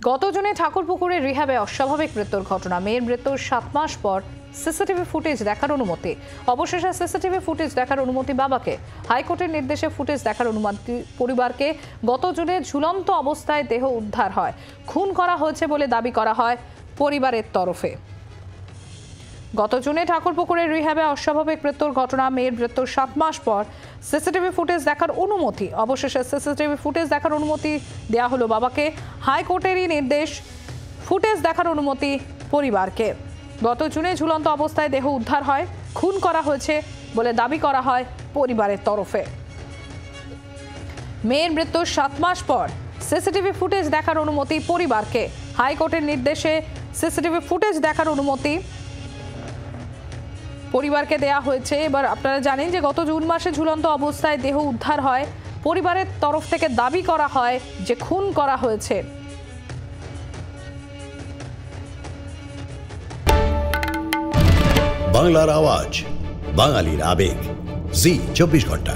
গত জুনে ঠাকুরপুকুরে রিহ্যাবে অস্বাভাবিক মৃত্যুর ঘটনা। মেয়ের মৃত্যুর 7 মাস পর সিসিটিভি ফুটেজ দেখার অনুমতি। অবশেষে সিসিটিভি ফুটেজ দেখার অনুমতি বাবাকে। হাইকোর্টের নির্দেশে ফুটেজ দেখার অনুমতি পরিবারকে। গত জুনে ঝুলন্ত অবস্থায় দেহ উদ্ধার হয়। খুন করা হয়েছে বলে দাবি করা হয় পরিবারের তরফে। গত জুনে ঠাকুরপুকুরের রিহ্যাবে অস্বাভাবিক মৃত্যুর ঘটনা। মেয়ের মৃত্যুর 7 মাস পর সিসিটিভি ফুটেজ দেখার অনুমতি। অবশেষে সিসিটিভি ফুটেজ দেখার অনুমতি দেওয়া হলো বাবাকে। হাইকোর্টেরই নির্দেশ, ফুটেজ দেখার অনুমতি পরিবারকে। গত জুনে ঝুলন্ত অবস্থায় দেহ উদ্ধার হয়। খুন করা হয়েছে বলে দাবি করা হয় পরিবারের তরফে। মেয়ের মৃত্যুর 7 মাস পর সিসিটিভি ফুটেজ দেখার অনুমতি পরিবারকে। হাইকোর্টের নির্দেশে সিসিটিভি ফুটেজ দেখার অনুমতি পরিবারকে দেয়া হয়েছে। এবার আপনারা জানেন যে গত জুন মাসে ঝুলন্ত অবস্থায় দেহ উদ্ধার হয়। পরিবারের তরফ থেকে দাবি করা হয় যে খুন করা হয়েছে। বাংলার আওয়াজ, বাঙালির আবেগ, জি 24 ঘন্টা।